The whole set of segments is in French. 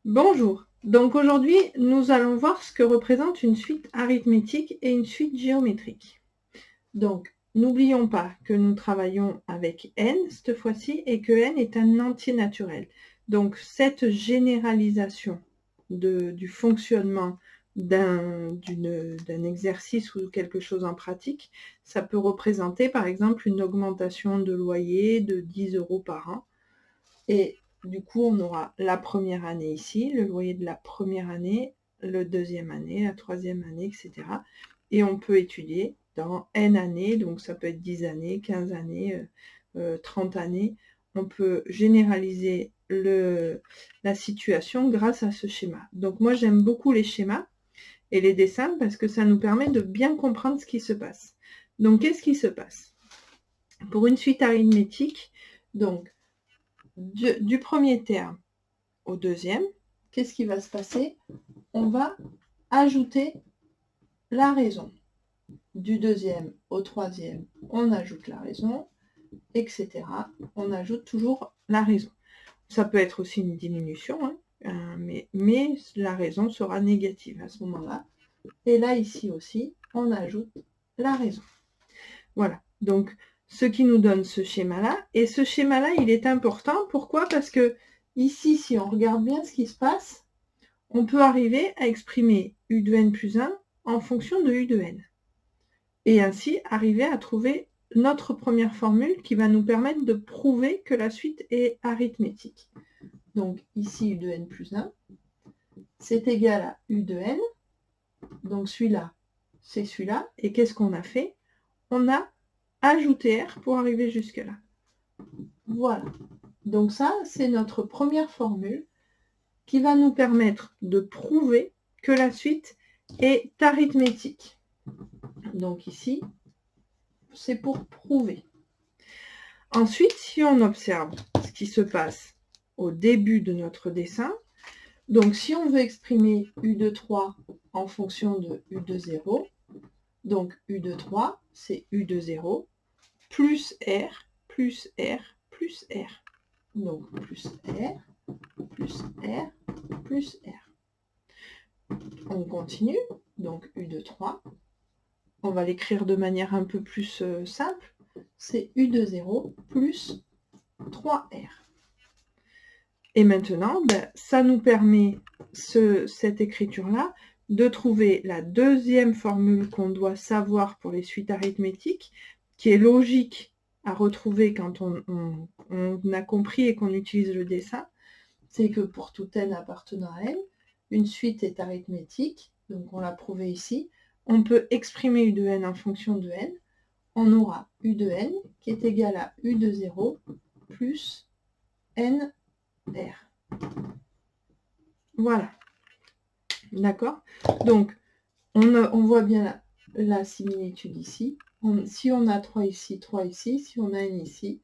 Bonjour, donc aujourd'hui nous allons voir ce que représente une suite arithmétique et une suite géométrique. Donc n'oublions pas que nous travaillons avec n cette fois-ci et que n est un entier naturel. Donc cette généralisation du fonctionnement d'un exercice ou quelque chose en pratique, ça peut représenter par exemple une augmentation de loyer de 10 € par an. Et du coup, on aura la première année ici, le loyer de la première année, la deuxième année, la troisième année, etc. Et on peut étudier dans n années, donc ça peut être 10 années, 15 années, 30 années. On peut généraliser la situation grâce à ce schéma. Donc moi, j'aime beaucoup les schémas et les dessins parce que ça nous permet de bien comprendre ce qui se passe. Donc, qu'est-ce qui se passe? Pour une suite arithmétique, donc, du premier terme au deuxième, qu'est-ce qui va se passer? On va ajouter la raison. Du deuxième au troisième, on ajoute la raison, etc. On ajoute toujours la raison. Ça peut être aussi une diminution, hein, mais la raison sera négative à ce moment-là. Et là, ici aussi, on ajoute la raison. Voilà, donc ce qui nous donne ce schéma-là. Et ce schéma-là, il est important. Pourquoi? Parce que ici, si on regarde bien ce qui se passe, on peut arriver à exprimer u de n plus 1 en fonction de u de n. Et ainsi arriver à trouver notre première formule qui va nous permettre de prouver que la suite est arithmétique. Donc ici, u de n plus 1, c'est égal à u de n. Donc celui-là, c'est celui-là. Et qu'est-ce qu'on a fait? On a ajouté r pour arriver jusque-là. Voilà. Donc ça, c'est notre première formule qui va nous permettre de prouver que la suite est arithmétique. Donc ici, c'est pour prouver. Ensuite, si on observe ce qui se passe au début de notre dessin, donc si on veut exprimer u de 3 en fonction de u de 0, donc u de 3, c'est u de 0, plus r, plus r, plus r. Donc plus r, plus r, plus r. On continue, donc u de 3. On va l'écrire de manière un peu plus simple. C'est u de 0 plus 3r. Et maintenant, ça nous permet, cette écriture-là, de trouver la deuxième formule qu'on doit savoir pour les suites arithmétiques, qui est logique à retrouver quand on a compris et qu'on utilise le dessin. C'est que pour tout n appartenant à n, une suite est arithmétique, donc on l'a prouvé ici. On peut exprimer u de n en fonction de n. On aura u de n qui est égal à u de 0 plus n r. Voilà. D'accord? Donc, on voit bien la similitude ici. Si on a 3 ici, 3 ici. Si on a n ici,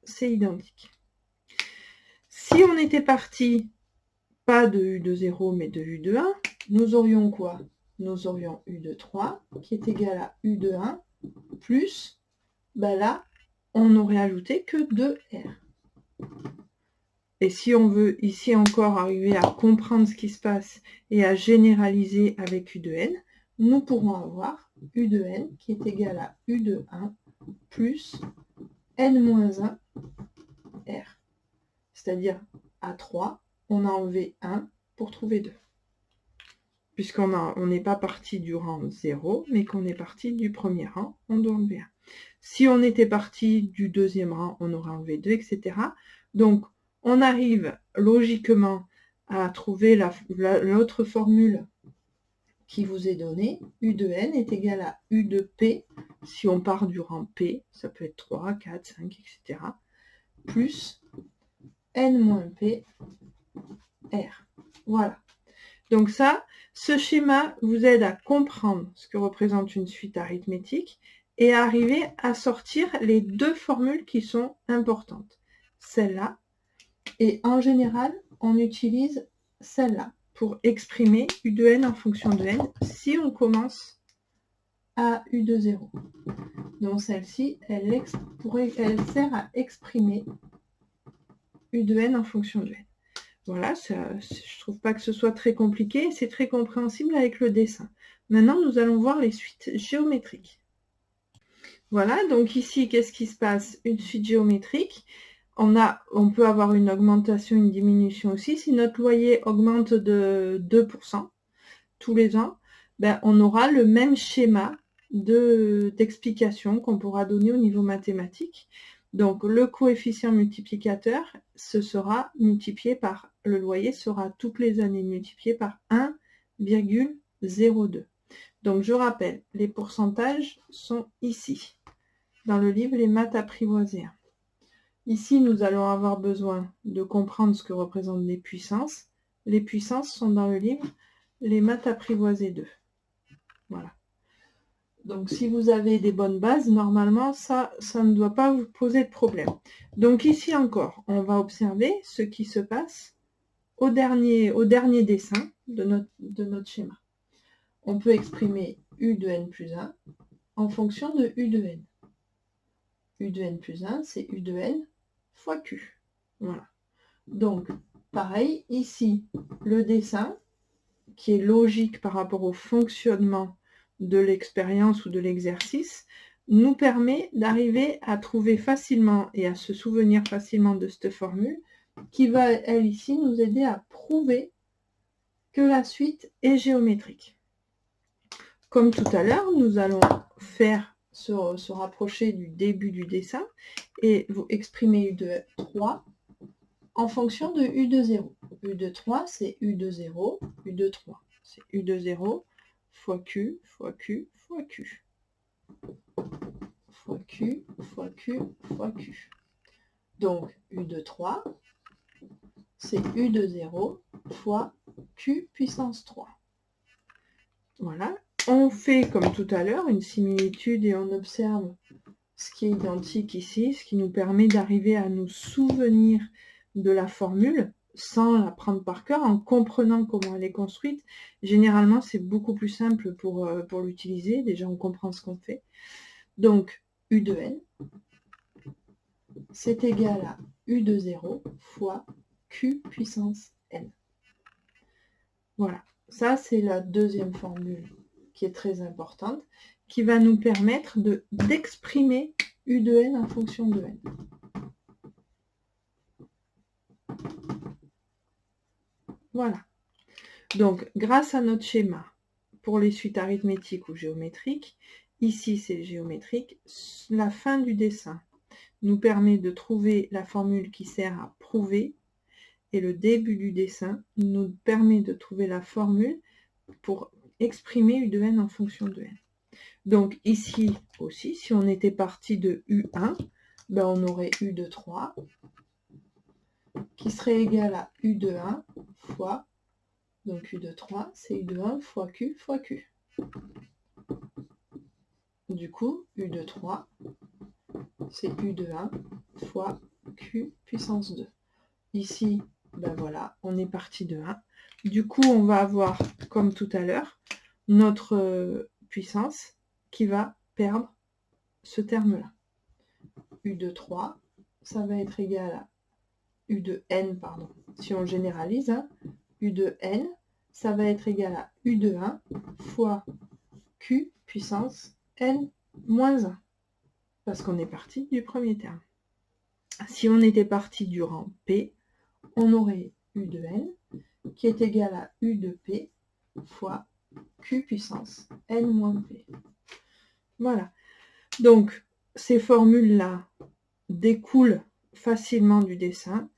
c'est identique. Si on était parti, pas de u de 0, mais de u de 1, nous aurions quoi? Nous aurions u de 3 qui est égal à u de 1 plus, là, on n'aurait ajouté que 2r. Et si on veut ici encore arriver à comprendre ce qui se passe et à généraliser avec u de n, nous pourrons avoir u de n qui est égal à u de 1 plus n-1 r. C'est-à-dire à 3, on a enlevé 1 pour trouver 2. Puisqu'on n'est pas parti du rang 0, mais qu'on est parti du premier rang, on doit enlever 1. Si on était parti du deuxième rang, on aurait enlevé 2, etc. Donc, on arrive logiquement à trouver l'autre formule qui vous est donnée. U de n est égal à U de P, si on part du rang P, ça peut être 3, 4, 5, etc., plus n-P R. Voilà. Donc ça, ce schéma vous aide à comprendre ce que représente une suite arithmétique et à arriver à sortir les deux formules qui sont importantes. Celle-là, et en général, on utilise celle-là pour exprimer u de n en fonction de n si on commence à u de 0. Donc celle-ci, elle sert à exprimer u de n en fonction de n. Voilà, je trouve pas que ce soit très compliqué, c'est très compréhensible avec le dessin. Maintenant, nous allons voir les suites géométriques. Voilà, donc ici, qu'est-ce qui se passe? Une suite géométrique. On peut avoir une augmentation, une diminution aussi. Si notre loyer augmente de 2% tous les ans, ben, on aura le même schéma d'explication qu'on pourra donner au niveau mathématique. Donc, le coefficient multiplicateur, ce sera multiplié par, le loyer sera toutes les années multiplié par 1,02. Donc, je rappelle, les pourcentages sont ici, dans le livre Les maths apprivoisées. Ici, nous allons avoir besoin de comprendre ce que représentent les puissances. Les puissances sont dans le livre Les maths apprivoisées 2. Voilà. Donc, si vous avez des bonnes bases, normalement, ça ne doit pas vous poser de problème. Donc, ici encore, on va observer ce qui se passe au dernier dessin de notre schéma. On peut exprimer U de n plus 1 en fonction de U de n. U de n plus 1, c'est U de n fois Q. Voilà. Donc, pareil, ici, le dessin, qui est logique par rapport au fonctionnement de l'expérience ou de l'exercice, nous permet d'arriver à trouver facilement et à se souvenir facilement de cette formule qui va, elle, ici, nous aider à prouver que la suite est géométrique. Comme tout à l'heure, nous allons faire se rapprocher du début du dessin et vous exprimer U de 3 en fonction de U de 0. U de 3, c'est U de 0, U de 3. C'est U de 0 fois Q, fois Q, fois Q. Fois Q, fois Q, fois Q. Donc, U de 3, c'est U de 0 fois Q puissance 3. Voilà. On fait, comme tout à l'heure, une similitude et on observe ce qui est identique ici, ce qui nous permet d'arriver à nous souvenir de la formule sans la prendre par cœur, en comprenant comment elle est construite. Généralement, c'est beaucoup plus simple pour l'utiliser. Déjà, on comprend ce qu'on fait. Donc, U de n, c'est égal à U de 0 fois Q puissance n. Voilà. Ça, c'est la deuxième formule qui est très importante, qui va nous permettre d'exprimer U de n en fonction de n. Voilà. Donc, grâce à notre schéma pour les suites arithmétiques ou géométriques, ici c'est géométrique, la fin du dessin nous permet de trouver la formule qui sert à prouver et le début du dessin nous permet de trouver la formule pour exprimer U de n en fonction de n. Donc ici aussi, si on était parti de U1, ben on aurait U de 3 qui serait égal à U de 1 fois, donc U de 3, c'est U de 1 fois Q. Du coup, U de 3, c'est U de 1 fois Q puissance 2. Ici, ben voilà, on est parti de 1. Du coup, on va avoir, comme tout à l'heure, notre puissance qui va perdre ce terme-là. U de 3, ça va être égal à U de n, pardon. Si on généralise, hein, U de n, ça va être égal à U de 1 fois Q puissance n moins 1. Parce qu'on est parti du premier terme. Si on était parti du rang P, on aurait U de n qui est égal à U de P fois Q puissance n moins P. Voilà. Donc, ces formules-là découlent facilement du dessin.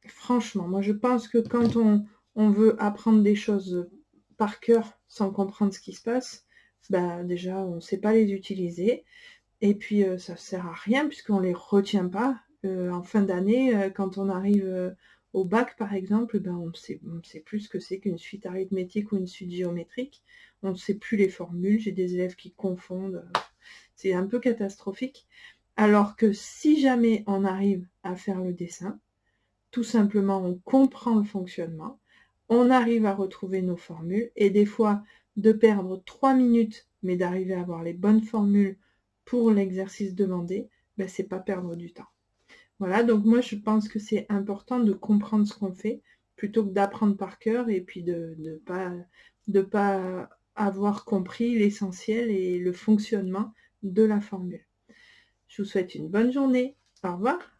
Franchement, moi je pense que quand on veut apprendre des choses par cœur sans comprendre ce qui se passe, bah déjà on ne sait pas les utiliser. Et puis ça ne sert à rien puisqu'on ne les retient pas. En fin d'année, quand on arrive au bac par exemple, ben, on ne sait plus ce que c'est qu'une suite arithmétique ou une suite géométrique. On ne sait plus les formules. J'ai des élèves qui confondent. C'est un peu catastrophique. Alors que si jamais on arrive à faire le dessin, tout simplement on comprend le fonctionnement, on arrive à retrouver nos formules et des fois de perdre 3 minutes mais d'arriver à avoir les bonnes formules pour l'exercice demandé, ben, c'est pas perdre du temps. Voilà, donc moi je pense que c'est important de comprendre ce qu'on fait plutôt que d'apprendre par cœur et puis de ne pas avoir compris l'essentiel et le fonctionnement de la formule. Je vous souhaite une bonne journée. Au revoir.